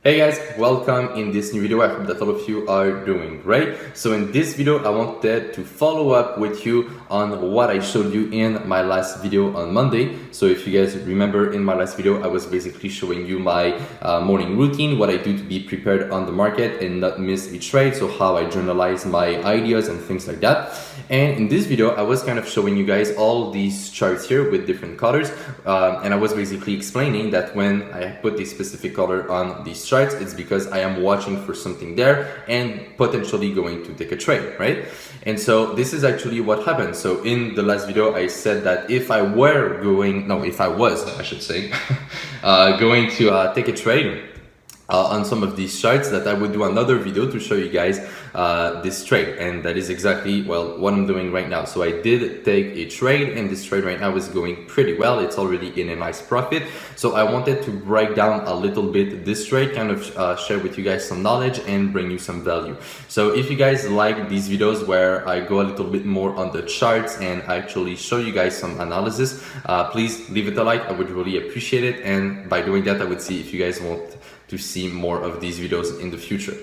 Hey guys, welcome in this new video. I hope that all of you are doing great. So in this video, I wanted to follow up with you on what I showed you in my last video on Monday. So if you guys remember, in my last video, I was basically showing you my morning routine, what I do to be prepared on the market and not miss a trade. So how I journalize my ideas and things like that. And in this video, I was kind of showing you guys all these charts here with different colors. And I was basically explaining that when I put a specific color on these charts, it's because I am watching for something there and potentially going to take a trade, right? And so this is actually what happened. So in the last video, I said that if I was, I should say, going to take a trade on some of these charts, that I would do another video to show you guys this trade, and that is exactly, well, what I'm doing right now. So I did take a trade, and this trade right now is going pretty well. It's already in a nice profit. So I wanted to break down a little bit this trade, kind of share with you guys some knowledge and bring you some value. So if you guys like these videos where I go a little bit more on the charts and actually show you guys some analysis, please leave it a like. I would really appreciate it, and by doing that, I would see if you guys want to see more of these videos in the future.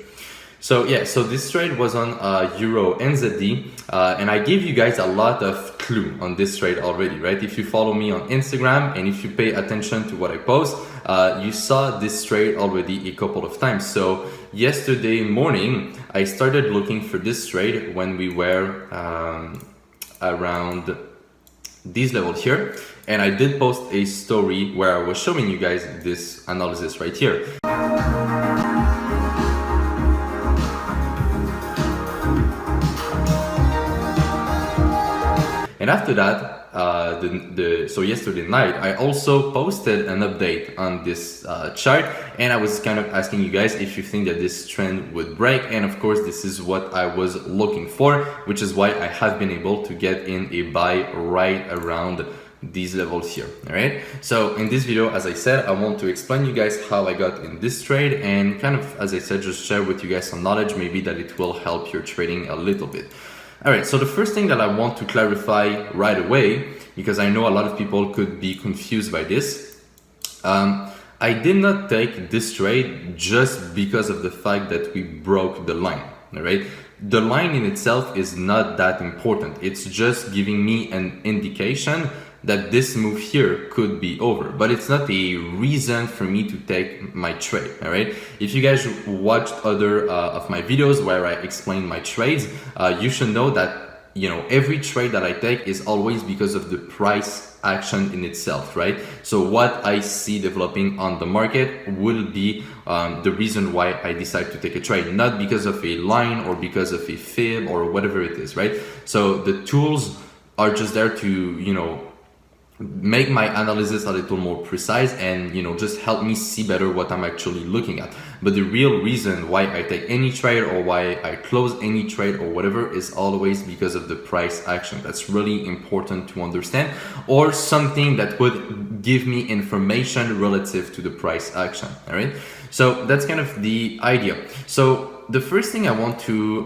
So yeah, so this trade was on EURNZD, and I gave you guys a lot of clue on this trade already, right? If you follow me on Instagram and if you pay attention to what I post, you saw this trade already a couple of times. So yesterday morning, I started looking for this trade when we were around these levels here, and I did post a story where I was showing you guys this analysis right here. And after that, so yesterday night, I also posted an update on this chart, and I was kind of asking you guys if you think that this trend would break. And of course, this is what I was looking for, which is why I have been able to get in a buy right around these levels here. All right, so in this video, as I said, I want to explain you guys how I got in this trade, and kind of, as I said, just share with you guys some knowledge, maybe that it will help your trading a little bit. All right, so the first thing that I want to clarify right away, because I know a lot of people could be confused by this, I did not take this trade just because of the fact that we broke the line. All right, the line in itself is not that important. It's just giving me an indication that this move here could be over, but it's not a reason for me to take my trade. All right, if you guys watched other of my videos where I explain my trades, you should know that, you know, every trade that I take is always because of the price action in itself, right? So what I see developing on the market will be the reason why I decide to take a trade, not because of a line or because of a fib or whatever it is, right? So the tools are just there to, you know, make my analysis a little more precise and, you know, just help me see better what I'm actually looking at. But the real reason why I take any trade or why I close any trade or whatever is always because of the price action. That's really important to understand, or something that would give me information relative to the price action. All right, so that's kind of the idea. So the first thing I want to,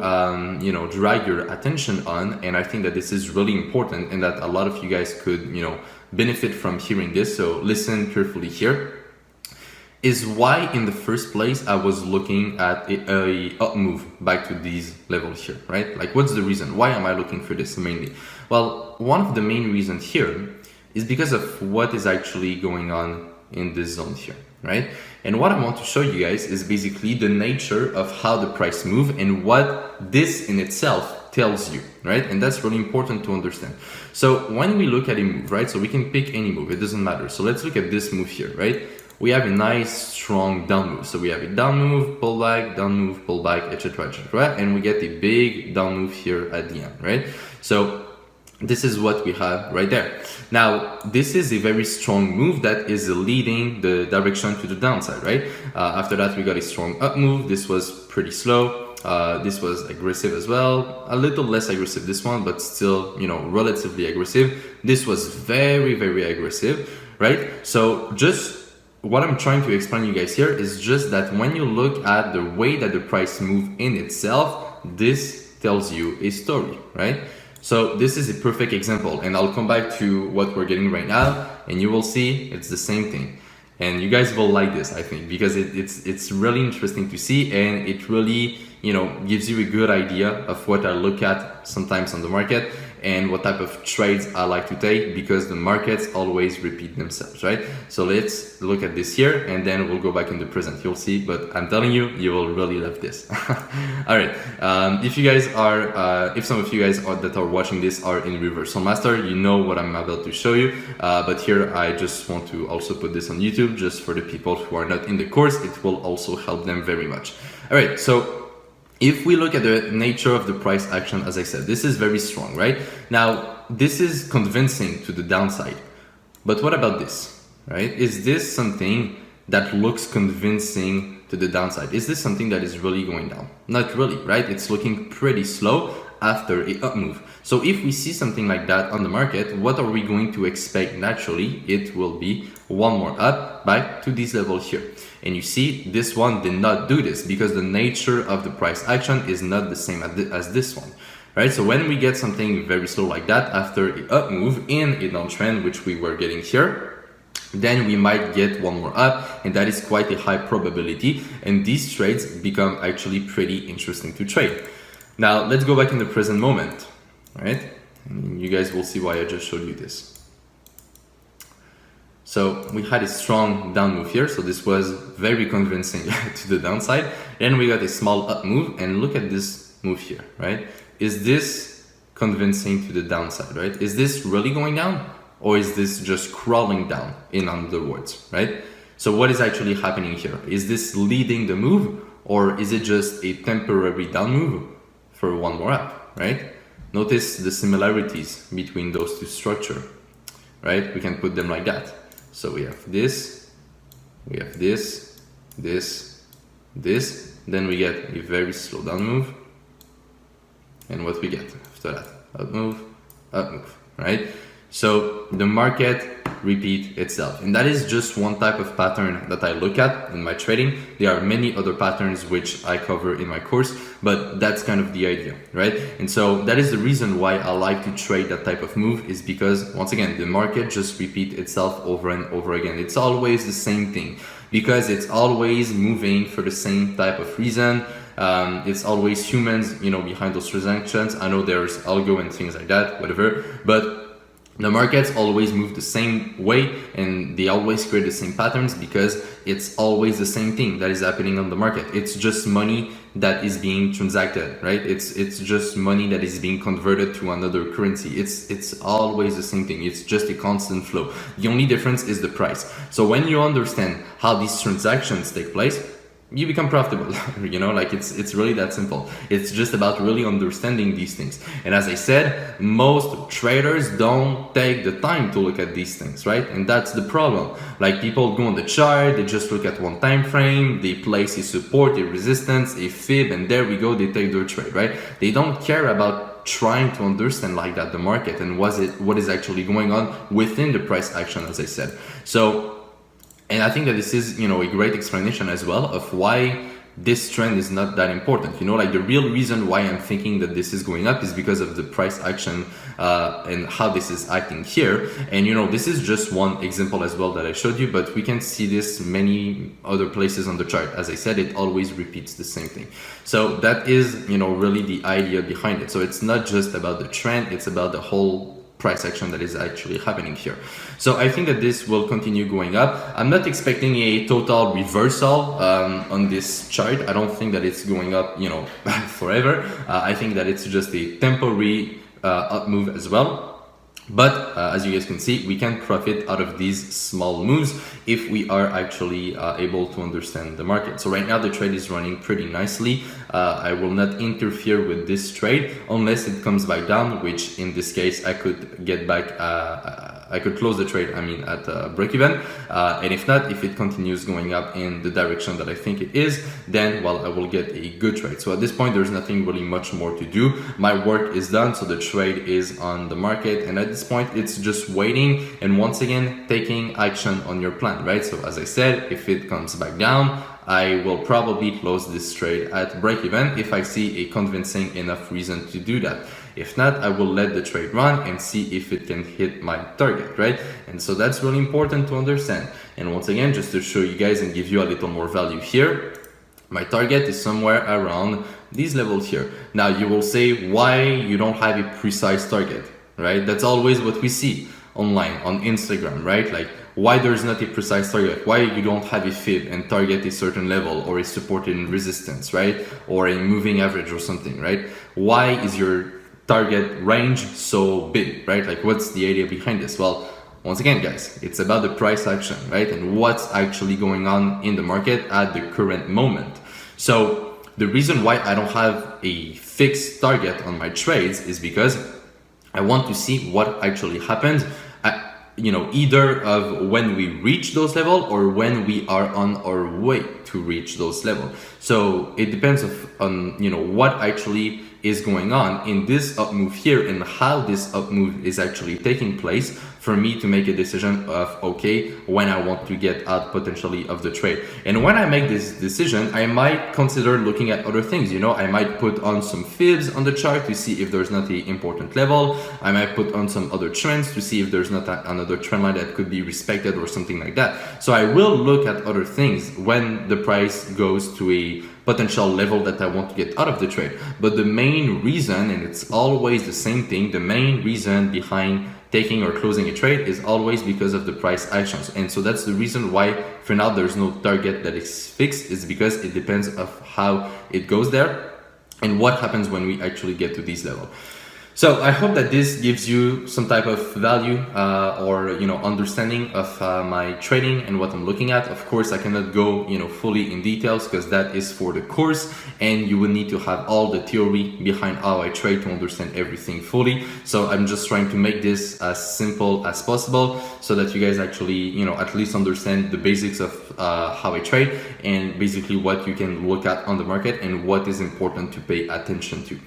you know, drag your attention on, and I think that this is really important and that a lot of you guys could, you know, benefit from hearing this, so listen carefully here, is why in the first place I was looking at a up move back to these levels here, right? Like, what's the reason? Why am I looking for this mainly? Well, one of the main reasons here is because of what is actually going on in this zone here, right? And what I want to show you guys is basically the nature of how the price move and what this in itself tells you, right? And that's really important to understand. So when we look at a move, right? So we can pick any move, it doesn't matter. So let's look at this move here, right? We have a nice strong down move. So we have a down move, pullback, down move, pullback, etc., etc., and we get a big down move here at the end, right? So this is what we have right there. Now, this is a very strong move that is leading the direction to the downside, right? After that, we got a strong up move. This was pretty slow. This was aggressive as well, a little less aggressive this one, but still, you know, relatively aggressive. This was very, very aggressive, right? So just what I'm trying to explain you guys here is just that when you look at the way that the price move in itself, this tells you a story, right? So this is a perfect example, and I'll come back to what we're getting right now, and you will see it's the same thing. And you guys will like this, I think, because it's really interesting to see, and it really, you know, gives you a good idea of what I look at sometimes on the market and what type of trades I like to take, because the markets always repeat themselves, right? So let's look at this here, and then we'll go back in the present. You'll see, but I'm telling you, you will really love this. All right. If you guys are, if some of you guys that are watching this are in Reversal Master, you know what I'm about to show you. But here I just want to also put this on YouTube, just for the people who are not in the course. It will also help them very much. All right. So if we look at the nature of the price action, as I said, this is very strong, right? Now, this is convincing to the downside. But what about this, right? Is this something that looks convincing to the downside? Is this something that is really going down? Not really, right? It's looking pretty slow after a up move. So if we see something like that on the market, what are we going to expect naturally? It will be one more up back to this level here. And you see, this one did not do this because the nature of the price action is not the same as this one, right? So when we get something very slow like that after a up move in a downtrend, which we were getting here, then we might get one more up, and that is quite a high probability. And these trades become actually pretty interesting to trade. Now, let's go back in the present moment, right? And you guys will see why I just showed you this. So we had a strong down move here, so this was very convincing to the downside. Then we got a small up move, and look at this move here, right? Is this convincing to the downside, right? Is this really going down, or is this just crawling down, in other words, right? So what is actually happening here? Is this leading the move, or is it just a temporary down move for one more up, right? Notice the similarities between those two structures, right? We can put them like that. So we have this, this, then we get a very slow down move. And what we get after that? Up move, right? So the market repeat itself. And that is just one type of pattern that I look at in my trading. There are many other patterns which I cover in my course, but that's kind of the idea, right? And so that is the reason why I like to trade that type of move, is because once again, the market just repeat itself over and over again. It's always the same thing because it's always moving for the same type of reason. It's always humans, you know, behind those transactions. I know there's algo and things like that, whatever, but the markets always move the same way, and they always create the same patterns because it's always the same thing that is happening on the market. It's just money that is being transacted, right? It's just money that is being converted to another currency. It's always the same thing. It's just a constant flow. The only difference is the price. So when you understand how these transactions take place, you become profitable. You know, like it's really that simple. It's just about really understanding these things. And as I said, most traders don't take the time to look at these things, right? And that's the problem. Like, people go on the chart, they just look at one time frame, they place a support, a resistance, a fib, and there we go, they take their trade, right? They don't care about trying to understand like that the market and what is actually going on within the price action, as I said. And I think that this is, you know, a great explanation as well of why this trend is not that important. You know, like the real reason why I'm thinking that this is going up is because of the price action and how this is acting here. And, you know, this is just one example as well that I showed you, but we can see this many other places on the chart. As I said, it always repeats the same thing. So that is, you know, really the idea behind it. So it's not just about the trend, it's about the whole price action that is actually happening here. So I think that this will continue going up. I'm not expecting a total reversal on this chart. I don't think that it's going up, you know, forever. I think that it's just a temporary up move as well. But as you guys can see, we can profit out of these small moves if we are actually able to understand the market. So right now the trade is running pretty nicely. I will not interfere with this trade unless it comes back down, which in this case I could get back, I could close the trade, I mean, at break even. And if not, if it continues going up in the direction that I think it is, then, well, I will get a good trade. So at this point, there's nothing really much more to do. My work is done, so the trade is on the market. And at this point, it's just waiting and once again, taking action on your plan, right? So as I said, if it comes back down, I will probably close this trade at break even if I see a convincing enough reason to do that. If not, I will let the trade run and see if it can hit my target, right? And so that's really important to understand. And once again, just to show you guys and give you a little more value here, my target is somewhere around these levels here. Now you will say, why you don't have a precise target, right? That's always what we see online on Instagram, right? Like, why there's not a precise target, why you don't have a fib and target a certain level or a support and resistance, right? Or a moving average or something, right? Why is your target range so big, right? Like, what's the idea behind this? Well, once again, guys, it's about the price action, right? And what's actually going on in the market at the current moment. So the reason why I don't have a fixed target on my trades is because I want to see what actually happens, either of when we reach those levels or when we are on our way to reach those levels. So it depends on what actually is going on in this up move here and how this up move is actually taking place for me to make a decision of, okay, when I want to get out potentially of the trade. And when I make this decision, I might consider looking at other things. I might put on some fibs on the chart to see if there's not an important level. I might put on some other trends to see if there's not another trend line that could be respected or something like that. So I will look at other things when the price goes to a potential level that I want to get out of the trade. But the main reason, and it's always the same thing, the main reason behind taking or closing a trade is always because of the price actions. And so that's the reason why for now there's no target that is fixed, is because it depends of how it goes there and what happens when we actually get to this level. So I hope that this gives you some type of value or understanding of my trading and what I'm looking at. Of course, I cannot go fully in details because that is for the course, and you will need to have all the theory behind how I trade to understand everything fully. So I'm just trying to make this as simple as possible so that you guys actually at least understand the basics of how I trade and basically what you can look at on the market and what is important to pay attention to.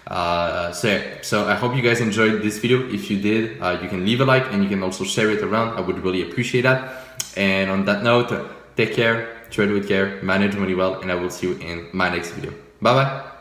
So I hope you guys enjoyed this video. If you did, you can leave a like and you can also share it around. I would really appreciate that. And on that note, take care, trade with care, manage money well, and I will see you in my next video. Bye bye.